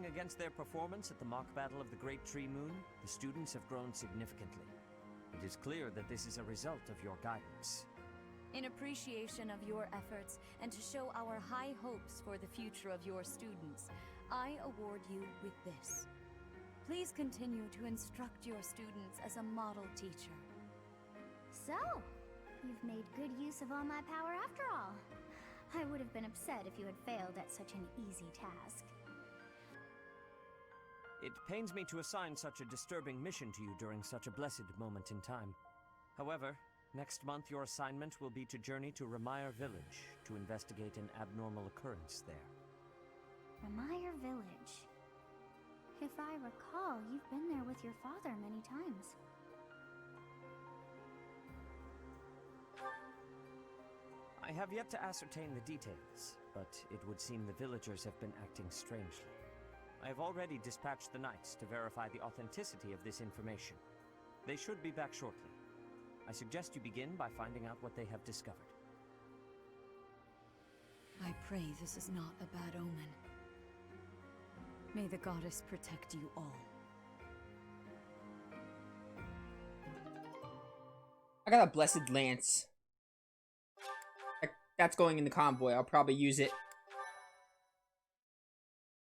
against their performance at the mock battle of the Great Tree Moon, the students have grown significantly. It is clear that this is a result of your guidance. In appreciation of your efforts, and to show our high hopes for the future of your students, I award you with this. Please continue to instruct your students as a model teacher. So, you've made good use of all my power after all. I would have been upset if you had failed at such an easy task. It pains me to assign such a disturbing mission to you during such a blessed moment in time. However, next month your assignment will be to journey to Remire Village to investigate an abnormal occurrence there. Remire Village. If I recall, you've been there with your father many times. I have yet to ascertain the details, but it would seem the villagers have been acting strangely. I have already dispatched the knights to verify the authenticity of this information. They should be back shortly. I suggest you begin by finding out what they have discovered. I pray this is not a bad omen. May the goddess protect you all. I got a blessed lance. That's going in the convoy. I'll probably use it.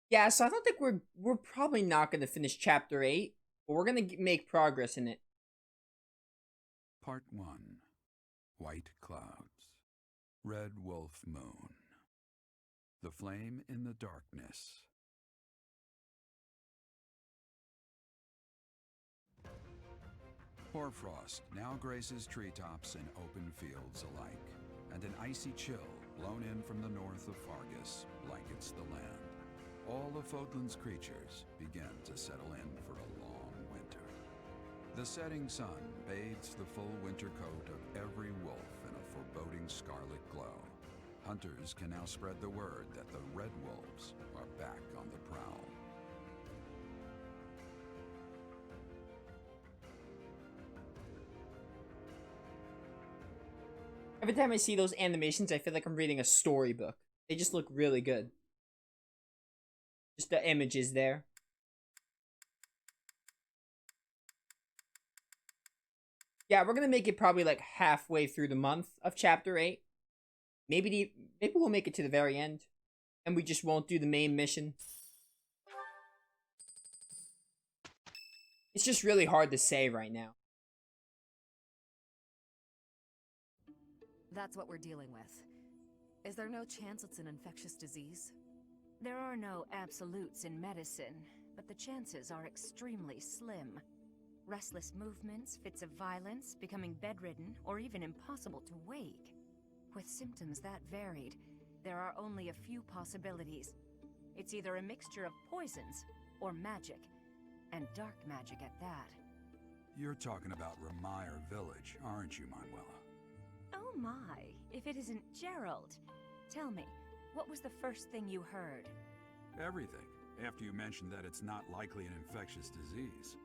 Yeah, so I don't think we're probably not going to finish chapter 8, but we're going to make progress in it. Part 1. White Clouds. Red Wolf Moon. The Flame in the Darkness. Hoarfrost now graces treetops and open fields alike, and an icy chill blown in from the north of Fargus blankets the land. All of Fodlan's creatures begin to settle in for a long winter. The setting sun bathes the full winter coat of every wolf in a foreboding scarlet glow. Hunters can now spread the word that the Red Wolves are back on the prowl. Every time I see those animations, I feel like I'm reading a storybook. They just look really good. Just the images there. Yeah, we're gonna make it probably like halfway through the month of chapter 8. Maybe we'll make it to the very end, and we just won't do the main mission. It's just really hard to say right now. That's what we're dealing with. Is there no chance it's an infectious disease? There are no absolutes in medicine, but the chances are extremely slim. Restless movements, fits of violence, becoming bedridden, or even impossible to wake. With symptoms that varied, there are only a few possibilities. It's either a mixture of poisons or magic, and dark magic at that. You're talking about Remire Village, aren't you, Manuela? Oh my, if it isn't Gerald. Tell me, what was the first thing you heard? Everything, after you mentioned that it's not likely an infectious disease.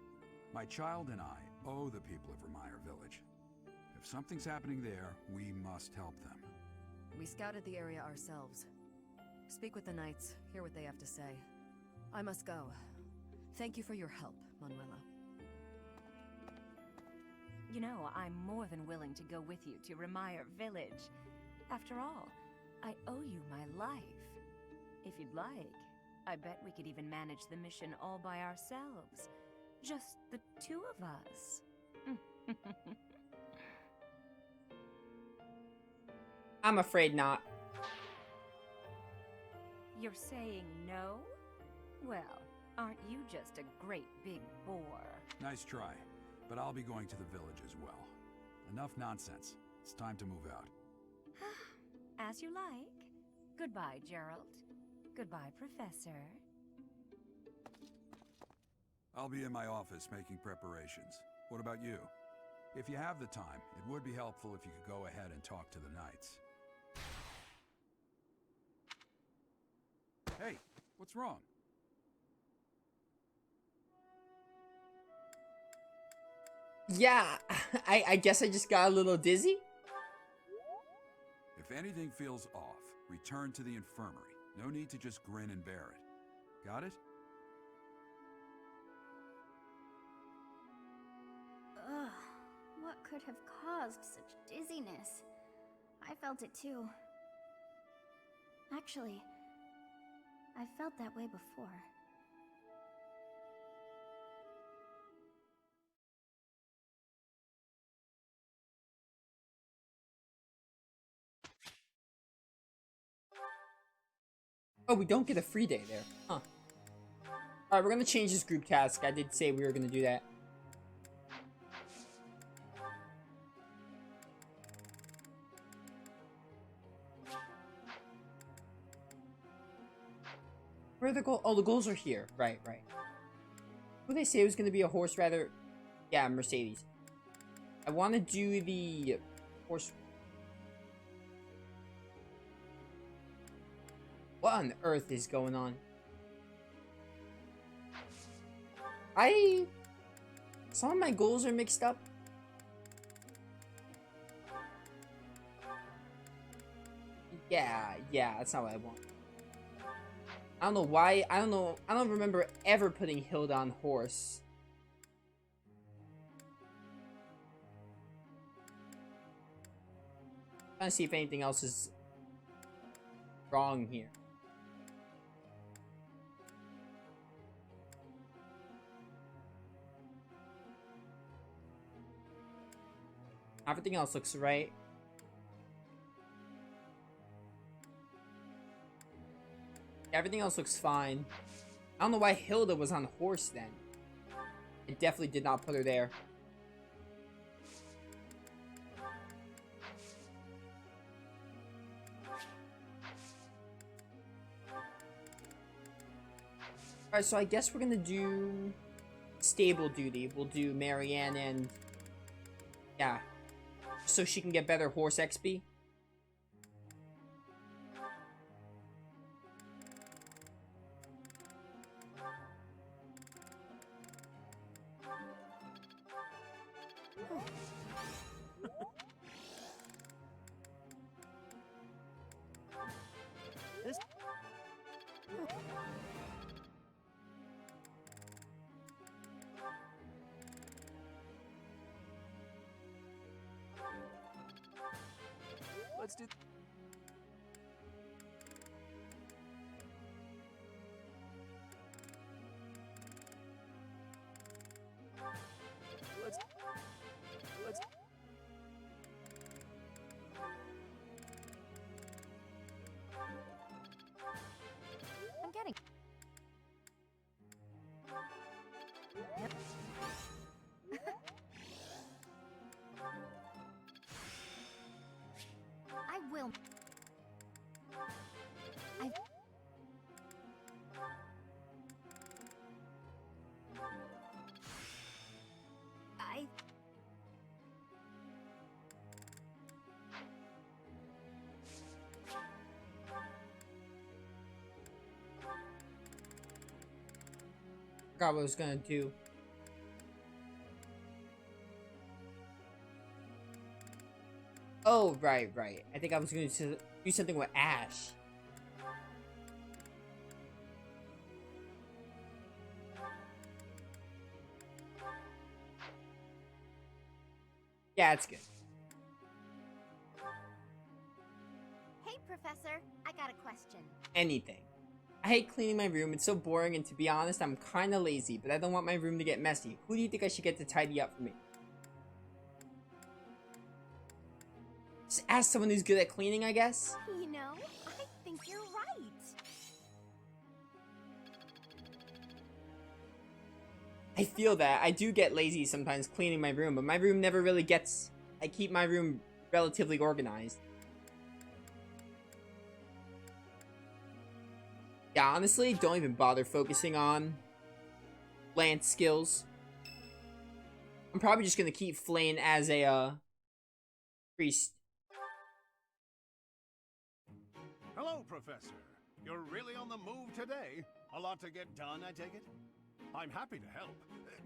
My child and I owe the people of Remire Village. If something's happening there, we must help them. We scouted the area ourselves. Speak with the knights, hear what they have to say. I must go. Thank you for your help, Manuela. You know, I'm more than willing to go with you to Remire Village. After all, I owe you my life. If you'd like, I bet we could even manage the mission all by ourselves. Just the two of us. I'm afraid not. You're saying no? Well, aren't you just a great big bore? Nice try, but I'll be going to the village as well. Enough nonsense. It's time to move out. As you like. Goodbye, Gerald. Goodbye, Professor. I'll be in my office making preparations. What about you? If you have the time, it would be helpful if you could go ahead and talk to the knights. Hey, what's wrong? Yeah, I guess I just got a little dizzy. If anything feels off, return to the infirmary. No need to just grin and bear it. Got it? could have caused such dizziness? I felt it too. Actually, I felt that way before. Oh, we don't get a free day there. Huh. Alright, we're gonna change this group task. I did say we were gonna do that. Where are the goals? Oh, the goals are here. Right, right. Who they say it was gonna be a horse rather? Yeah, Mercedes. I want to do the horse. What on earth is going on? Some of my goals are mixed up. Yeah, that's not what I want. I don't know why. I don't remember ever putting Hilda on horse. Trying to see if anything else is wrong here. Everything else looks right. Everything else looks fine. I don't know why Hilda was on horse then. It definitely did not put her there. Alright, so I guess we're gonna do stable duty. We'll do Marianne and... yeah. So she can get better horse XP. Let's do. Let's. I'm getting. Yep. I will. I... Forgot what I was gonna do. Oh, right. I think I was going to do something with Ash. Yeah, it's good. Hey, Professor. I got a question. Anything. I hate cleaning my room. It's so boring, and to be honest, I'm kinda lazy, but I don't want my room to get messy. Who do you think I should get to tidy up for me? Just ask someone who's good at cleaning, I guess. You know, I think you're right. I feel that. I do get lazy sometimes cleaning my room, but my room never really gets... I keep my room relatively organized. Yeah, honestly, don't even bother focusing on Lance skills. I'm probably just gonna keep Flane as a, priest. Hello, Professor. You're really on the move today. A lot to get done, I take it? I'm happy to help.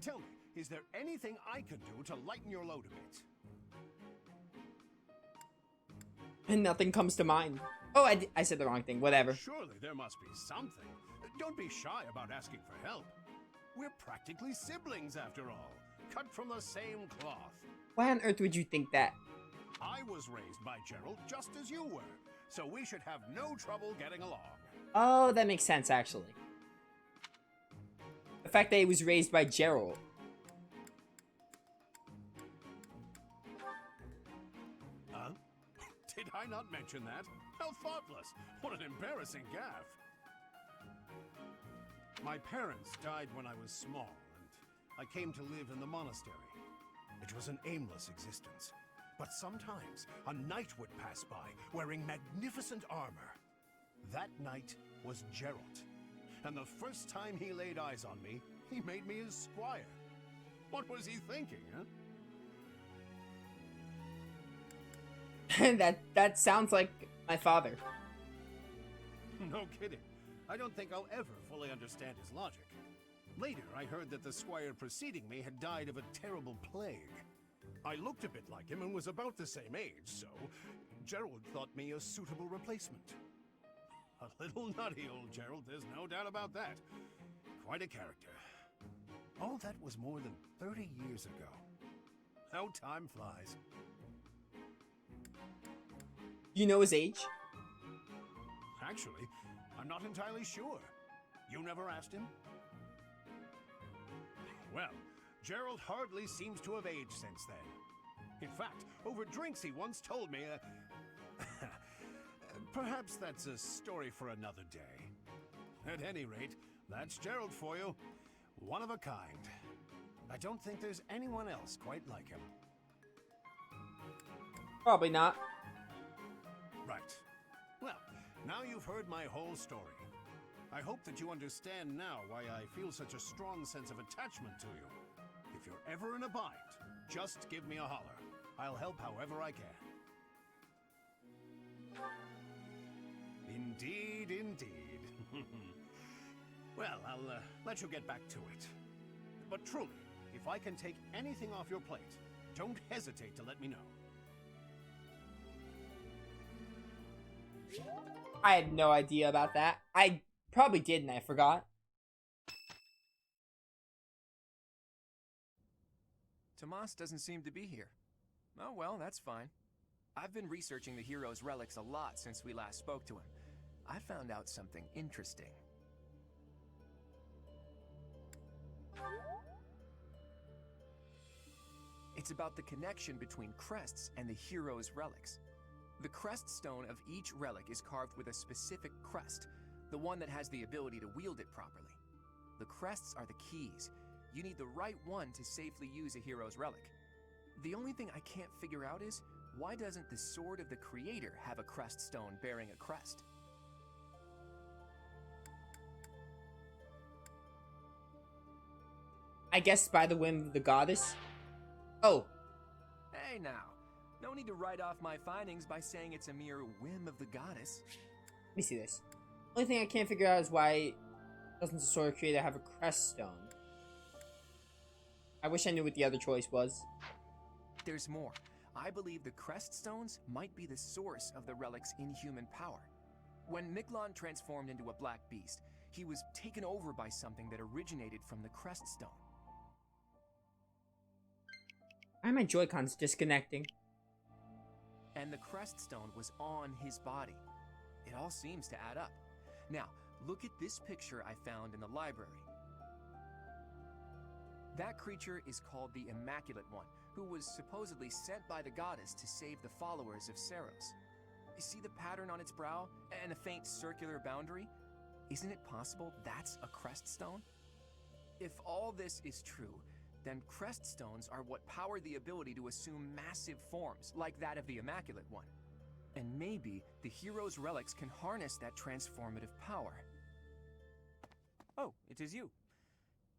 Tell me, is there anything I could do to lighten your load a bit? And nothing comes to mind. Oh, I said the wrong thing. Whatever. Surely there must be something. Don't be shy about asking for help. We're practically siblings, after all. cut from the same cloth. Why on earth would you think that? I was raised by Gerald just as you were, so we should have no trouble getting along. Oh, that makes sense, actually. The fact that he was raised by Gerald. Huh? Did I not mention that? How thoughtless! What an embarrassing gaffe! My parents died when I was small, and I came to live in the monastery. It was an aimless existence. But sometimes a knight would pass by, wearing magnificent armor. That knight was Geralt. And the first time he laid eyes on me, he made me his squire. What was he thinking, huh? that sounds like my father. No kidding. I don't think I'll ever fully understand his logic. Later, I heard that the squire preceding me had died of a terrible plague. I looked a bit like him and was about the same age, so Gerald thought me a suitable replacement. A little nutty, old Gerald, there's no doubt about that. Quite a character. All that was more than 30 years ago. How time flies. You know his age? Actually, I'm not entirely sure. You never asked him? Well, Gerald hardly seems to have aged since then. In fact, over drinks he once told me, perhaps that's a story for another day. At any rate, that's Gerald for you. One of a kind. I don't think there's anyone else quite like him. Probably not. Right. Well, now you've heard my whole story. I hope that you understand now why I feel such a strong sense of attachment to you. If you're ever in a bind, just give me a holler. I'll help however I can. Indeed, indeed. Well, I'll let you get back to it. But truly, if I can take anything off your plate, don't hesitate to let me know. I had no idea about that. I probably did and I forgot. Tomas doesn't seem to be here. Oh well, that's fine. I've been researching the hero's relics a lot since we last spoke to him. I found out something interesting. It's about the connection between crests and the hero's relics. The crest stone of each relic is carved with a specific crest, the one that has the ability to wield it properly. The crests are the keys. You need the right one to safely use a hero's relic. The only thing I can't figure out is, why doesn't the Sword of the Creator have a crest stone bearing a crest? I guess by the whim of the goddess. Oh. Hey now, no need to write off my findings by saying it's a mere whim of the goddess. Let me see this. Only thing I can't figure out is why doesn't the Sword Creator have a crest stone? I wish I knew what the other choice was. There's more. I believe the crest stones might be the source of the relic's inhuman power. When Miklon transformed into a black beast, he was taken over by something that originated from the crest stone. Why are my Joy-Cons disconnecting? And the crest stone was on his body. It all seems to add up. Now, look at this picture I found in the library. That creature is called the Immaculate One, who was supposedly sent by the goddess to save the followers of Seiros. You see the pattern on its brow and a faint circular boundary? Isn't it possible that's a crest stone? If all this is true, then crest stones are what power the ability to assume massive forms, like that of the Immaculate One. And maybe the hero's relics can harness that transformative power. Oh, it is you.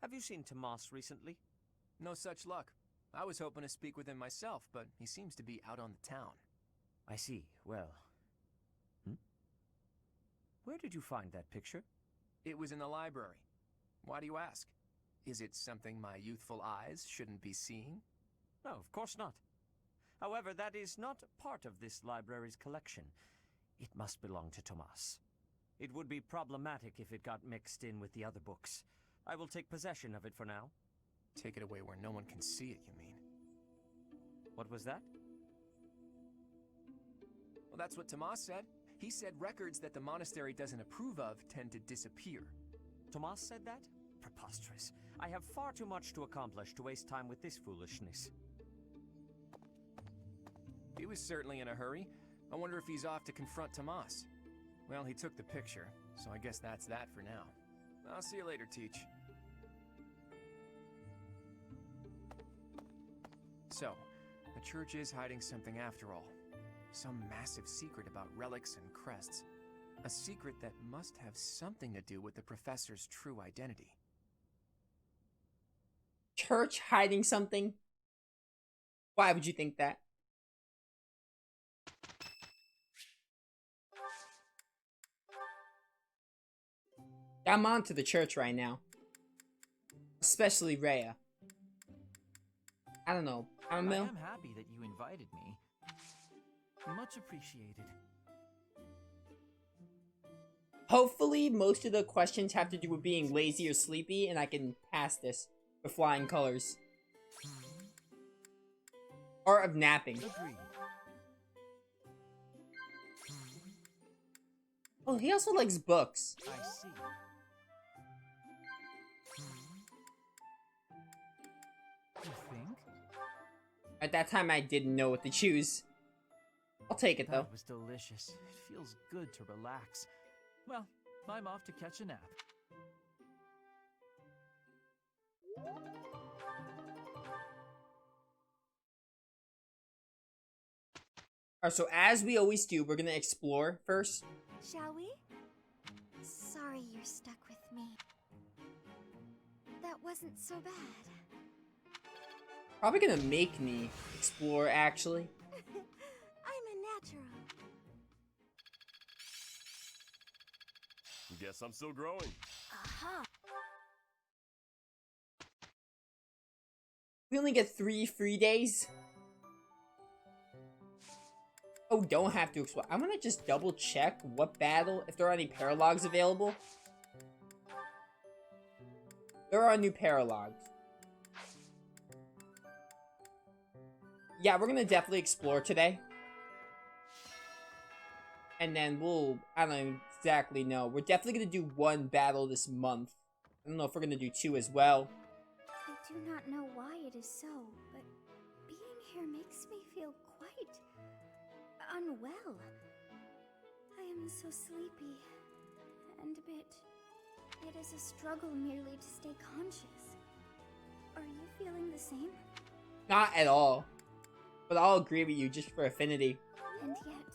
Have you seen Tomas recently? No such luck. I was hoping to speak with him myself, but he seems to be out on the town. I see. Well... Where did you find that picture? It was in the library. Why do you ask? Is it something my youthful eyes shouldn't be seeing? No, of course not. However, that is not part of this library's collection. It must belong to Tomas. It would be problematic if it got mixed in with the other books. I will take possession of it for now. Take it away where no one can see it, you mean? What was that? Well, that's what Tomas said. He said records that the monastery doesn't approve of tend to disappear. Tomas said that? Preposterous. I have far too much to accomplish to waste time with this foolishness. He was certainly in a hurry. I wonder if he's off to confront Tomas. Well, he took the picture, so I guess that's that for now. I'll see you later, Teach. So, the church is hiding something after all. Some massive secret about relics and crests. A secret that must have something to do with the professor's true identity. Church hiding something? Why would you think that? I'm on to the church right now. Especially Rhea. I don't know. I am happy that you invited me. Much appreciated. Hopefully, most of the questions have to do with being lazy or sleepy, and I can pass this with flying colors. Or of napping. Agreed. Oh, he also likes books. I see. You think? At that time, I didn't know what to choose. I'll take it, though. That was delicious. It feels good to relax. Well, I'm off to catch a nap. Alright, so as we always do, we're gonna explore first. Shall we? Sorry you're stuck with me. That wasn't so bad. Probably gonna make me explore, actually. I'm a natural. Guess I'm still growing. Aha! We only get 3 free days. Oh, don't have to explore. I'm gonna just double check what battle, if there are any paralogs available. There are new paralogs. Yeah, we're gonna definitely explore today. And then we'll, I don't exactly know. We're definitely gonna do 1 battle this month. I don't know if we're gonna do 2 as well. I do not know why it is so, but being here makes me feel quite unwell. I am so sleepy and a bit. It is a struggle merely to stay conscious. Are you feeling the same? Not at all. But I'll agree with you just for affinity. And yet,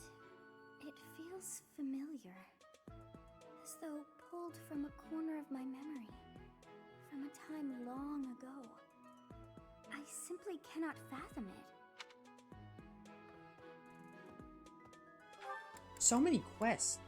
it feels familiar. As though pulled from a corner of my memory. From a time long ago. I simply cannot fathom it. So many quests.